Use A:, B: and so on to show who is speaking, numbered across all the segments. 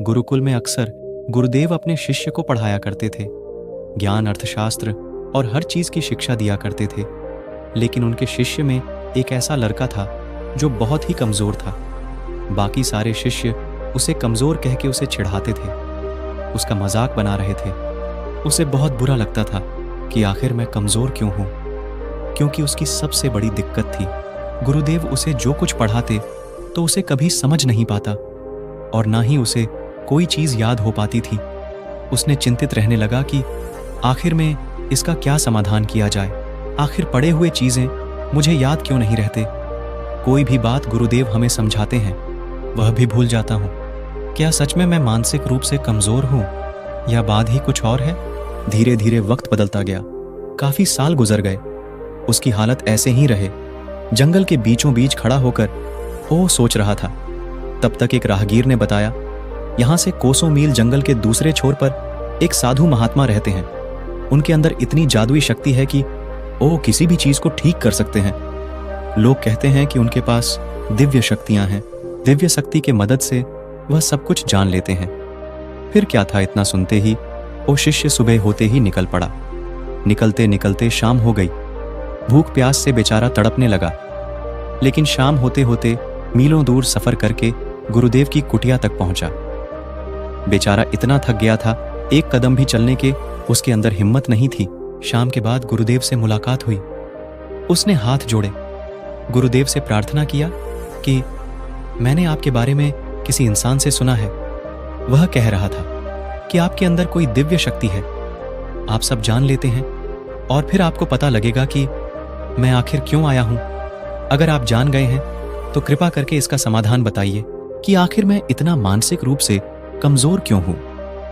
A: गुरुकुल में अक्सर गुरुदेव अपने शिष्य को पढ़ाया करते थे, ज्ञान, अर्थशास्त्र और हर चीज की शिक्षा दिया करते थे। लेकिन उनके शिष्य में एक ऐसा लड़का था जो बहुत ही कमजोर था। बाकी सारे शिष्य उसे कमजोर कह के उसे चिढ़ाते थे, उसका मजाक बना रहे थे। उसे बहुत बुरा लगता था कि आखिर मैं कमजोर क्यों हूं, क्योंकि उसकी सबसे बड़ी दिक्कत थी गुरुदेव उसे जो कुछ पढ़ाते तो उसे कभी समझ नहीं पाता और ना ही उसे कोई चीज याद हो पाती थी। उसने चिंतित रहने लगा कि आखिर में इसका क्या समाधान किया जाए। आखिर पढ़े हुए चीजें मुझे याद क्यों नहीं रहते। कोई भी बात गुरुदेव हमें समझाते हैं वह भी भूल जाता हूँ। क्या सच में मैं मानसिक रूप से कमजोर हूँ या बात ही कुछ और है। धीरे धीरे वक्त बदलता गया। काफी साल गुजर गए। उसकी हालत ऐसे ही रहे। जंगल के बीचों बीच खड़ा होकर वो सोच रहा था। तब तक एक राहगीर ने बताया, यहाँ से कोसों मील जंगल के दूसरे छोर पर एक साधु महात्मा रहते हैं। उनके अंदर इतनी जादुई शक्ति है कि वो किसी भी चीज को ठीक कर सकते हैं। लोग कहते हैं कि उनके पास दिव्य शक्तियां हैं। दिव्य शक्ति के मदद से वह सब कुछ जान लेते हैं। फिर क्या था, इतना सुनते ही वो शिष्य सुबह होते ही निकल पड़ा। निकलते निकलते शाम हो गई। भूख प्यास से बेचारा तड़पने लगा। लेकिन शाम होते होते मीलों दूर सफर करके गुरुदेव की कुटिया तक पहुंचा। बेचारा इतना थक गया था, एक कदम भी चलने के उसके अंदर हिम्मत नहीं थी। शाम के बाद गुरुदेव से मुलाकात हुई। उसने हाथ जोड़े, गुरुदेव से प्रार्थना किया कि मैंने आपके बारे में किसी इंसान से सुना है। वह कह रहा था कि आपके अंदर कोई दिव्य शक्ति है, आप सब जान लेते हैं और फिर आपको पता लगेगा कि मैं आखिर क्यों आया हूं। अगर आप जान गए हैं तो कृपा करके इसका समाधान बताइए कि आखिर मैं इतना मानसिक रूप से कमजोर क्यों हूं।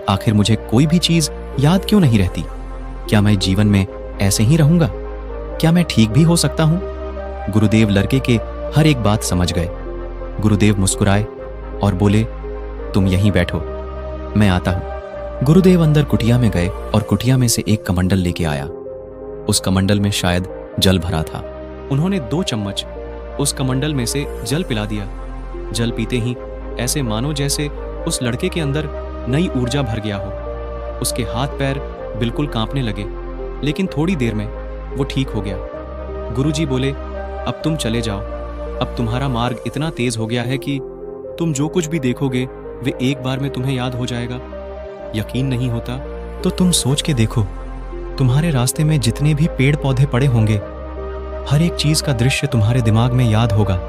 A: आखिर मुझे कोई भी चीज याद क्यों नहीं रहती। क्या मैं जीवन में ऐसे ही रहूंगा? क्या मैं ठीक भी हो सकता हूं? गुरुदेव लड़के के हर एक बात समझ गए। गुरुदेव मुस्कुराए और बोले, तुम यहीं बैठो, मैं आता हूं। गुरुदेव अंदर कुटिया में गए और कुटिया में से एक कमंडल लेके आया। उस कमंडल में शायद जल भरा था। उन्होंने 2 चम्मच उस कमंडल में से जल पिला दिया। जल पीते ही ऐसे मानो जैसे उस लड़के के अंदर नई ऊर्जा भर गया हो। उसके हाथ पैर बिल्कुल कांपने लगे, लेकिन थोड़ी देर में वो ठीक हो गया। गुरुजी बोले, अब तुम चले जाओ। अब तुम्हारा मार्ग इतना तेज हो गया है कि तुम जो कुछ भी देखोगे वे एक बार में तुम्हें याद हो जाएगा। यकीन नहीं होता तो तुम सोच के देखो, तुम्हारे रास्ते में जितने भी पेड़ पौधे पड़े होंगे, हर एक चीज का दृश्य तुम्हारे दिमाग में याद होगा।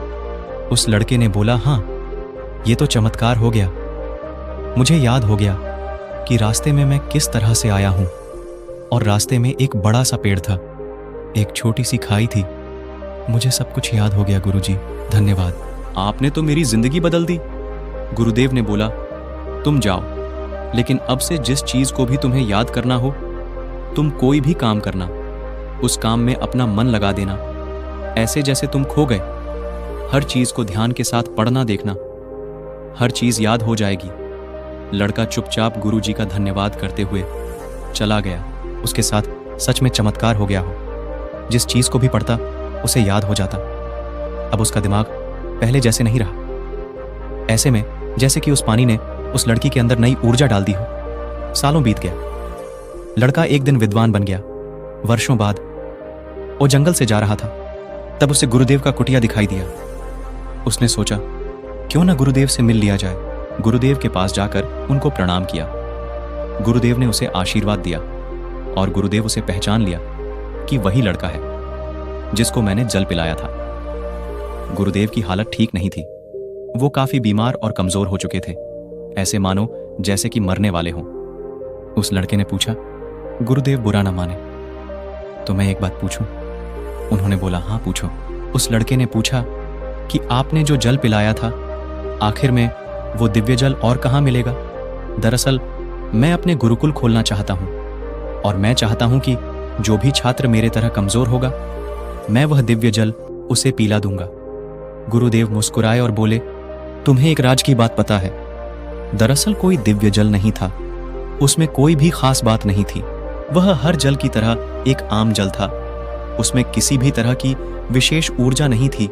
A: उस लड़के ने बोला, हाँ, ये तो चमत्कार हो गया। मुझे याद हो गया कि रास्ते में मैं किस तरह से आया हूं। और रास्ते में एक बड़ा सा पेड़ था, एक छोटी सी खाई थी। मुझे सब कुछ याद हो गया गुरुजी, धन्यवाद। आपने तो मेरी जिंदगी बदल दी। गुरुदेव ने बोला, तुम जाओ, लेकिन अब से जिस चीज को भी तुम्हें याद करना हो, तुम कोई भी काम करना, उस काम में अपना मन लगा देना, ऐसे जैसे तुम खो गए। हर चीज को ध्यान के साथ पढ़ना देखना, हर चीज याद हो जाएगी। लड़का चुपचाप गुरुजी का धन्यवाद करते हुए चला गया। उसके साथ सच में चमत्कार हो गया हो। जिस चीज को भी पढ़ता उसे याद हो जाता। अब उसका दिमाग पहले जैसे नहीं रहा, ऐसे में जैसे कि उस पानी ने उस लड़की के अंदर नई ऊर्जा डाल दी हो। सालों बीत गया। लड़का एक दिन विद्वान बन गया। वर्षों बाद वो जंगल से जा रहा था, तब उसे गुरुदेव का कुटिया दिखाई दिया। उसने सोचा, क्यों ना गुरुदेव से मिल लिया जाए। गुरुदेव के पास जाकर उनको प्रणाम किया। गुरुदेव ने उसे आशीर्वाद दिया और गुरुदेव उसे पहचान लिया कि वही लड़का है जिसको मैंने जल पिलाया था। गुरुदेव की हालत ठीक नहीं थी। वो काफी बीमार और कमजोर हो चुके थे, ऐसे मानो जैसे कि मरने वाले हों। उस लड़के ने पूछा, गुरुदेव बुरा ना माने तो मैं एक बात पूछूं? उन्होंने बोला, हाँ पूछो। उस लड़के ने पूछा कि आपने जो जल पिलाया था, आखिर में वो दिव्य जल और कहाँ मिलेगा? दरअसल मैं अपने गुरुकुल खोलना चाहता हूँ और मैं चाहता हूँ कि जो भी छात्र मेरे तरह कमजोर होगा, मैं वह दिव्य जल उसे पिला दूंगा। गुरुदेव मुस्कुराए और बोले, तुम्हें एक राज की बात पता है। दरअसल कोई दिव्य जल नहीं था, उसमें कोई भी खास बात नहीं थी। वह हर जल की तरह एक आम जल था। उसमें किसी भी तरह की विशेष ऊर्जा नहीं थी।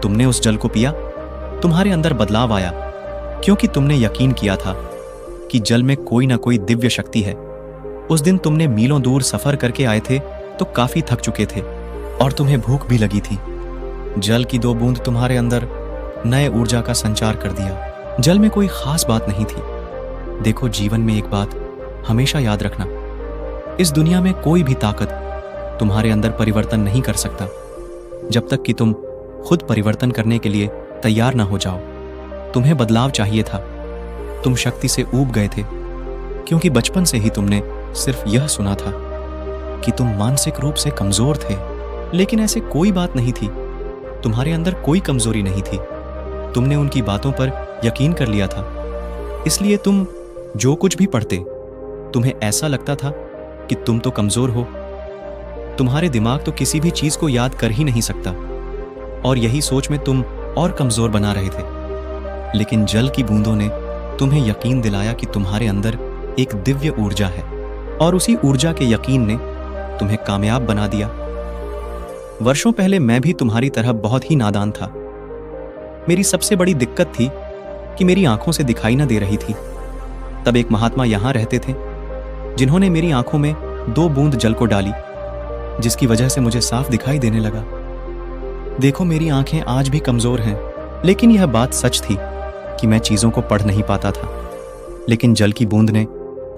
A: तुमने उस जल को पिया, तुम्हारे अंदर बदलाव आया, क्योंकि तुमने यकीन किया था कि जल में कोई ना कोई दिव्य शक्ति है। उस दिन तुमने मीलों दूर सफर करके आए थे तो काफी थक चुके थे और तुम्हें भूख भी लगी थी। जल की 2 बूंद तुम्हारे अंदर नए ऊर्जा का संचार कर दिया। जल में कोई खास बात नहीं थी। देखो, जीवन में एक बात हमेशा याद रखना, इस दुनिया में कोई भी ताकत तुम्हारे अंदर परिवर्तन नहीं कर सकता जब तक कि तुम खुद परिवर्तन करने के लिए तैयार ना हो जाओ। तुम्हें बदलाव चाहिए था। तुम शक्ति से ऊब गए थे क्योंकि बचपन से ही तुमने सिर्फ यह सुना था कि तुम मानसिक रूप से कमजोर थे। लेकिन ऐसे कोई बात नहीं थी। तुम्हारे अंदर कोई कमजोरी नहीं थी। तुमने उनकी बातों पर यकीन कर लिया था। इसलिए तुम जो कुछ भी पढ़ते, तुम्हें ऐसा लगता था कि तुम तो कमजोर हो। तुम्हारे दिमाग तो किसी भी चीज को याद कर ही नहीं सकता और यही सोच में तुम और कमजोर बना रहे थे। लेकिन जल की बूंदों ने तुम्हें यकीन दिलाया कि तुम्हारे अंदर एक दिव्य ऊर्जा है और उसी ऊर्जा के यकीन ने तुम्हें कामयाब बना दिया। वर्षों पहले मैं भी तुम्हारी तरह बहुत ही नादान था। मेरी सबसे बड़ी दिक्कत थी कि मेरी आंखों से दिखाई न दे रही थी। तब एक महात्मा यहां रहते थे जिन्होंने मेरी आंखों में 2 बूंद जल को डाली, जिसकी वजह से मुझे साफ दिखाई देने लगा। देखो, मेरी आंखें आज भी कमजोर हैं, लेकिन यह बात सच थी कि मैं चीजों को पढ़ नहीं पाता था। लेकिन जल की बूंद ने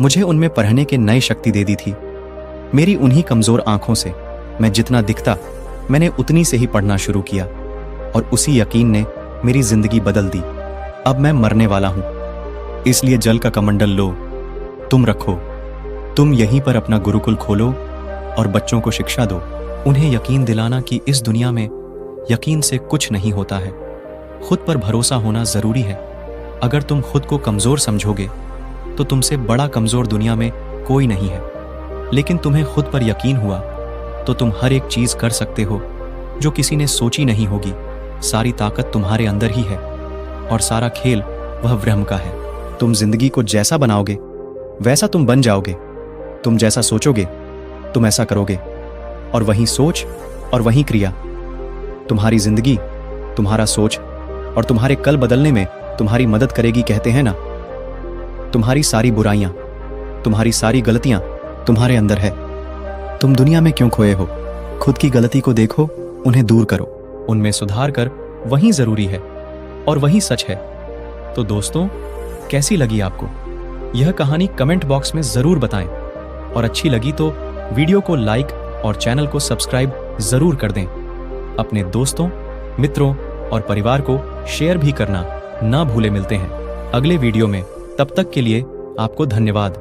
A: मुझे उनमें पढ़ने के नई शक्ति दे दी थी। मेरी उन्हीं कमजोर आंखों से मैं जितना दिखता, मैंने उतनी से ही पढ़ना शुरू किया और उसी यकीन ने मेरी जिंदगी बदल दी। अब मैं मरने वाला हूं, इसलिए जल का कमंडल लो, तुम रखो। तुम यहीं पर अपना गुरुकुल खोलो और बच्चों को शिक्षा दो। उन्हें यकीन दिलाना कि इस दुनिया में यकीन से कुछ नहीं होता है। खुद पर भरोसा होना जरूरी है। अगर तुम खुद को कमजोर समझोगे तो तुमसे बड़ा कमजोर दुनिया में कोई नहीं है। लेकिन तुम्हें खुद पर यकीन हुआ तो तुम हर एक चीज कर सकते हो जो किसी ने सोची नहीं होगी। सारी ताकत तुम्हारे अंदर ही है और सारा खेल वह ब्रह्म का है। तुम जिंदगी को जैसा बनाओगे वैसा तुम बन जाओगे। तुम जैसा सोचोगे तुम ऐसा करोगे, और वही सोच और वही क्रिया। तुम्हारी जिंदगी, तुम्हारा सोच और तुम्हारे कल बदलने में तुम्हारी मदद करेगी। कहते हैं ना, तुम्हारी सारी बुराइयां, तुम्हारी सारी गलतियां तुम्हारे अंदर है। तुम दुनिया में क्यों खोए हो? खुद की गलती को देखो, उन्हें दूर करो, उनमें सुधार कर वही जरूरी है और वही सच है। तो दोस्तों, कैसी लगी आपको यह कहानी? कमेंट बॉक्स में जरूर बताएं और अच्छी लगी तो वीडियो को लाइक और चैनल को सब्सक्राइब जरूर कर दें। अपने दोस्तों, मित्रों और परिवार को शेयर भी करना ना भूले। मिलते हैं अगले वीडियो में, तब तक के लिए आपको धन्यवाद।